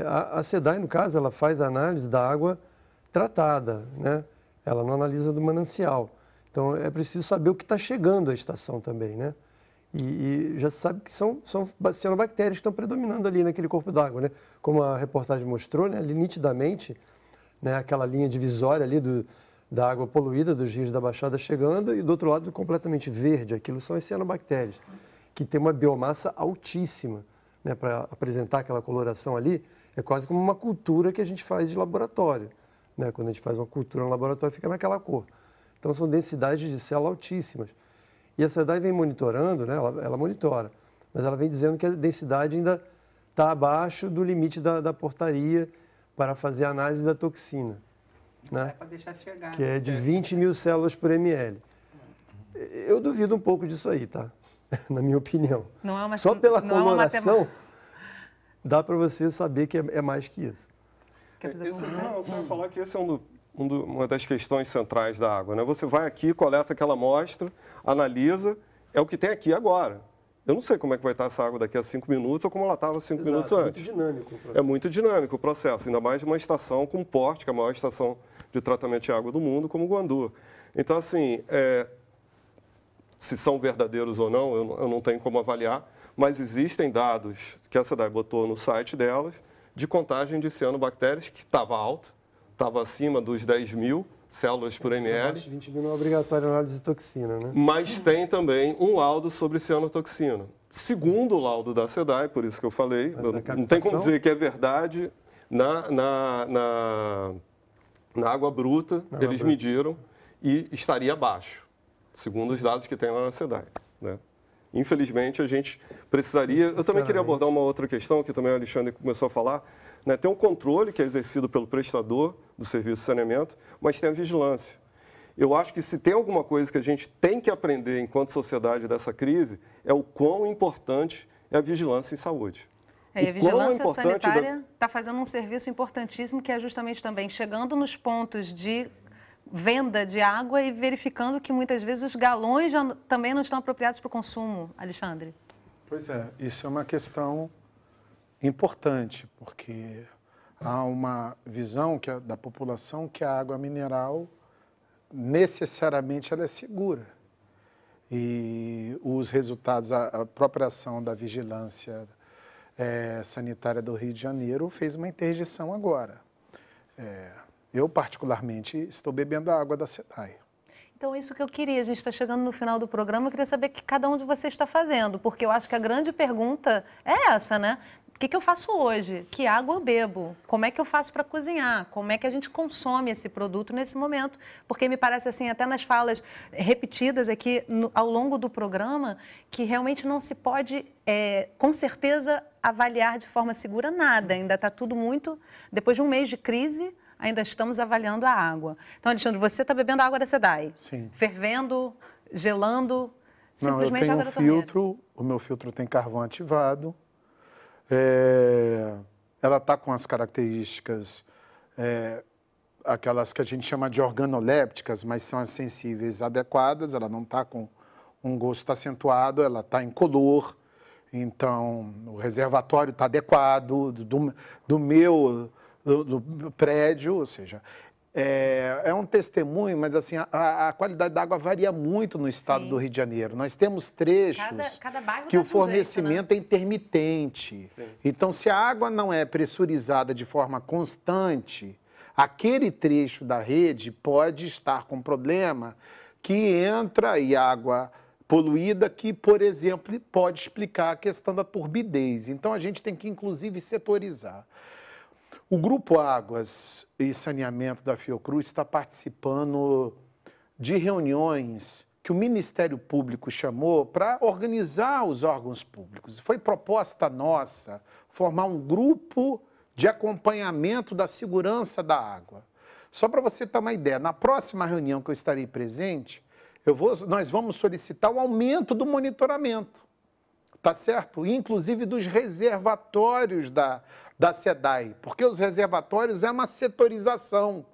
A SEDAI, no caso, ela faz a análise da água tratada, né? Ela não analisa do manancial. Então, é preciso saber o que está chegando à estação também, né? E já se sabe que são cianobactérias que estão predominando ali naquele corpo d'água, né? Como a reportagem mostrou, né? Ali nitidamente, né? Aquela linha divisória ali da água poluída dos rios da Baixada chegando e do outro lado completamente verde. Aquilo são as cianobactérias, que tem uma biomassa altíssima, né? Para apresentar aquela coloração ali, é quase como uma cultura que a gente faz de laboratório, né? Quando a gente faz uma cultura no laboratório, fica naquela cor. Então, são densidades de célula altíssimas. E a SEDAI vem monitorando, né? Ela monitora, mas ela vem dizendo que a densidade ainda está abaixo do limite da portaria para fazer a análise da toxina, né? Para deixar chegar. Que é de 20 mil células por ml. Eu duvido um pouco disso aí, tá? Na minha opinião. Não é uma, só pela coloração, dá para você saber que é mais que isso. Só ia falar que esse é uma das questões centrais da água, né? Você vai aqui, coleta aquela amostra, analisa, é o que tem aqui agora. Eu não sei como é que vai estar essa água daqui a 5 minutos ou como ela estava 5 minutos antes. É muito dinâmico o processo. É muito dinâmico o processo, ainda mais de uma estação com porte, que é a maior estação de tratamento de água do mundo, como Guandu. Então, assim, se são verdadeiros ou não, eu não tenho como avaliar, mas existem dados que a SEDAI botou no site delas de contagem de cianobactérias que estava alto, estava acima dos 10 mil células por ml. 20 mil não é obrigatório análise de toxina, né? Mas tem também um laudo sobre cianotoxina. Segundo o laudo da SEDAI, por isso que eu falei, não tem como dizer que é verdade, na água bruta eles mediram e estaria abaixo, segundo os dados que tem lá na SEDAI, né? Infelizmente, a gente precisaria... Eu também queria abordar uma outra questão, que também o Alexandre começou a falar, né? Tem um controle que é exercido pelo prestador do serviço de saneamento, mas tem a vigilância. Eu acho que se tem alguma coisa que a gente tem que aprender enquanto sociedade dessa crise, é o quão importante é a vigilância em saúde. E a vigilância sanitária está fazendo um serviço importantíssimo, que é justamente também chegando nos pontos de venda de água e verificando que muitas vezes os galões já também não estão apropriados para o consumo, Alexandre. Pois é, isso é uma questão importante, porque há uma visão da população que a água mineral necessariamente ela é segura. E os resultados, a própria ação da vigilância sanitária do Rio de Janeiro fez uma interdição agora. Eu, particularmente, estou bebendo a água da SEDAI. Então, isso que eu queria. A gente está chegando no final do programa, eu queria saber o que cada um de vocês está fazendo, porque eu acho que a grande pergunta é essa, né? O que eu faço hoje? Que água eu bebo? Como é que eu faço para cozinhar? Como é que a gente consome esse produto nesse momento? Porque me parece assim, até nas falas repetidas aqui ao longo do programa, que realmente não se pode, com certeza, avaliar de forma segura nada. Ainda está tudo muito... Depois de um mês de crise, ainda estamos avaliando a água. Então, Alexandre, você está bebendo a água da SEDAI? Sim. Fervendo, gelando, não, simplesmente eu tenho água da torneira? filtro, o meu filtro tem carvão ativado. Ela está com as características, aquelas que a gente chama de organolépticas, mas são as sensíveis adequadas. Ela não está com um gosto acentuado, ela está incolor. Então, o reservatório está adequado do meu prédio, ou seja, é um testemunho, mas assim, a qualidade da água varia muito no estado do Rio de Janeiro. Nós temos trechos que o fornecimento é intermitente. Sim. Então, se a água não é pressurizada de forma constante, aquele trecho da rede pode estar com problema que entra e água poluída que, por exemplo, pode explicar a questão da turbidez. Então, a gente tem que, inclusive, setorizar. O Grupo Águas e Saneamento da Fiocruz está participando de reuniões que o Ministério Público chamou para organizar os órgãos públicos. Foi proposta nossa formar um grupo de acompanhamento da segurança da água. Só para você ter uma ideia, na próxima reunião que eu estarei presente, nós vamos solicitar o aumento do monitoramento, tá certo? Inclusive dos reservatórios da SEDAI, porque os reservatórios é uma setorização.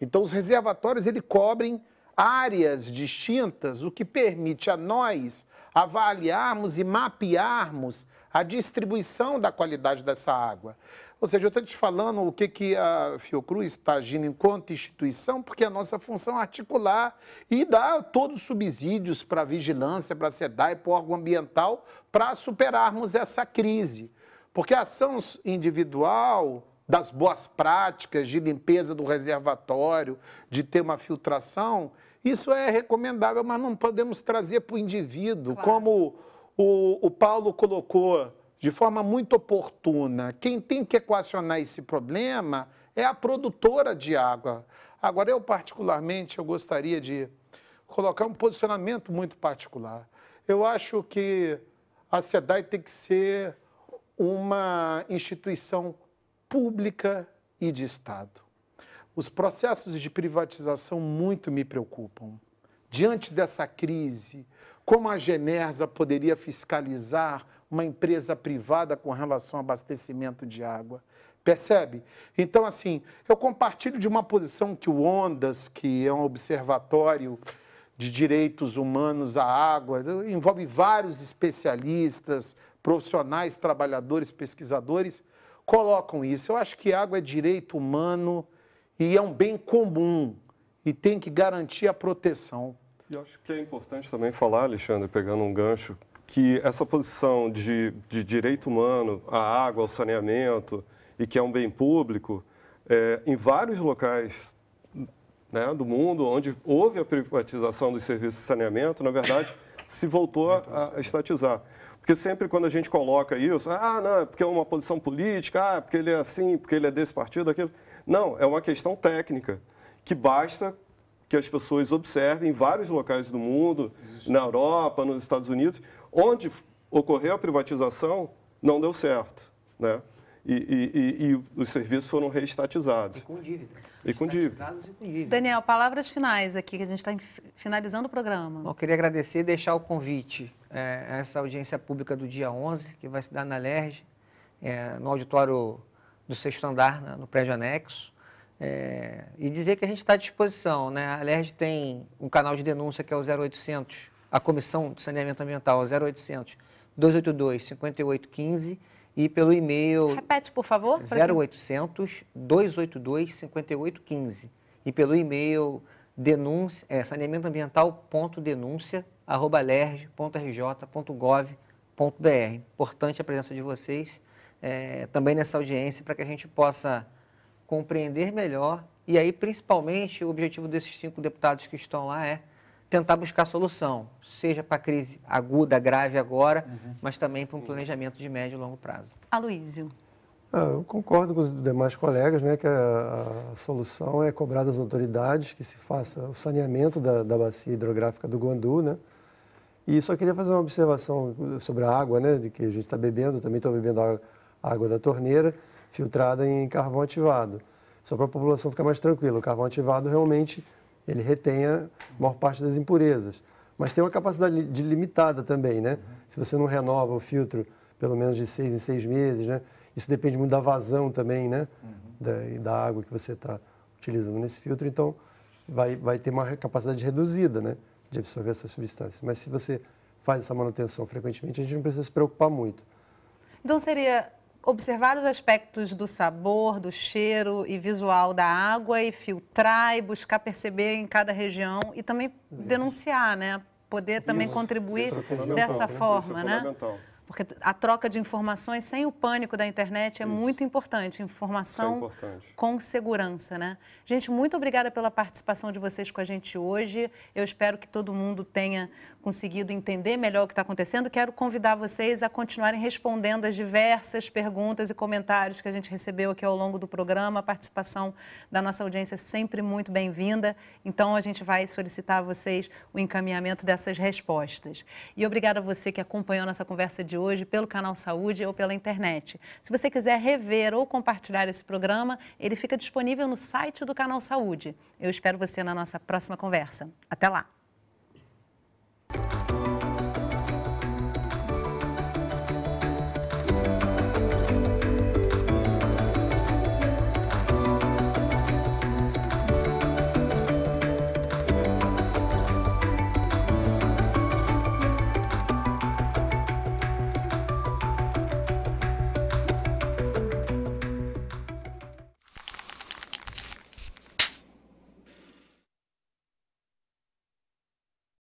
Então, os reservatórios cobrem áreas distintas, o que permite a nós avaliarmos e mapearmos a distribuição da qualidade dessa água. Ou seja, eu estou te falando o que a Fiocruz está agindo enquanto instituição, porque a nossa função é articular e dar todos os subsídios para a vigilância, para a SEDAI, para o órgão ambiental, para superarmos essa crise. Porque a ação individual das boas práticas de limpeza do reservatório, de ter uma filtração, isso é recomendável, mas não podemos trazer para o indivíduo. Claro. Como o Paulo colocou de forma muito oportuna, quem tem que equacionar esse problema é a produtora de água. Agora, eu particularmente, eu gostaria de colocar um posicionamento muito particular. Eu acho que a SEDAI tem que ser uma instituição pública e de Estado. Os processos de privatização muito me preocupam. Diante dessa crise, como a Genersa poderia fiscalizar uma empresa privada com relação ao abastecimento de água? Percebe? Então, assim, eu compartilho de uma posição que o ONDAS, que é um observatório de direitos humanos à água, envolve vários especialistas, profissionais, trabalhadores, pesquisadores, colocam isso. Eu acho que água é direito humano e é um bem comum e tem que garantir a proteção. E acho que é importante também falar, Alexandre, pegando um gancho, que essa posição de direito humano à água, ao saneamento, e que é um bem público, em vários locais, né, do mundo, onde houve a privatização dos serviços de saneamento, na verdade, se voltou a estatizar. Porque sempre quando a gente coloca isso, não, é porque é uma posição política, porque ele é assim, porque ele é desse partido, aquilo. Não, é uma questão técnica, que basta que as pessoas observem em vários locais do mundo, na Europa, nos Estados Unidos, onde ocorreu a privatização, não deu certo, né? E os serviços foram reestatizados. E com dívida. E com dívida. Daniel, palavras finais aqui, que a gente está finalizando o programa. Bom, eu queria agradecer e deixar o convite a essa audiência pública do dia 11, que vai se dar na LERJ, no auditório do 6º andar, no prédio anexo. E dizer que a gente está à disposição, né? A LERJ tem um canal de denúncia que é o 0800, a Comissão de Saneamento Ambiental, 0800 282 5815, e pelo e-mail... Repete, por favor. 0800 282 5815, e pelo e-mail saneamentoambiental.denúncia@lerj.rj.gov.br. Importante a presença de vocês também nessa audiência, para que a gente possa compreender melhor, e aí principalmente o objetivo desses 5 deputados que estão lá é tentar buscar solução, seja para a crise aguda, grave agora, mas também para um planejamento de médio e longo prazo. Aloísio. Eu concordo com os demais colegas, né, que a solução é cobrar das autoridades que se faça o saneamento da bacia hidrográfica do Guandu, né? E só queria fazer uma observação sobre a água, né, de que a gente está bebendo. Eu também estou bebendo a água da torneira, filtrada em carvão ativado. Só para a população ficar mais tranquila. O carvão ativado realmente ele retém a maior parte das impurezas, mas tem uma capacidade limitada também, né? Se você não renova o filtro pelo menos de 6 em 6 meses, né? Isso depende muito da vazão também, né? Da água que você está utilizando nesse filtro, então vai ter uma capacidade reduzida, né? De absorver essas substâncias. Mas se você faz essa manutenção frequentemente, a gente não precisa se preocupar muito. Então seria observar os aspectos do sabor, do cheiro e visual da água e filtrar e buscar perceber em cada região e também denunciar, né? Poder também contribuir dessa forma, né? Porque a troca de informações sem o pânico da internet é muito importante. Informação com segurança, né? Gente, muito obrigada pela participação de vocês com a gente hoje. Eu espero que todo mundo tenha conseguido entender melhor o que está acontecendo. Quero convidar vocês a continuarem respondendo as diversas perguntas e comentários que a gente recebeu aqui ao longo do programa. A participação da nossa audiência é sempre muito bem-vinda. Então, a gente vai solicitar a vocês o encaminhamento dessas respostas. E obrigada a você que acompanhou nossa conversa de hoje pelo Canal Saúde ou pela internet. Se você quiser rever ou compartilhar esse programa, ele fica disponível no site do Canal Saúde. Eu espero você na nossa próxima conversa. Até lá!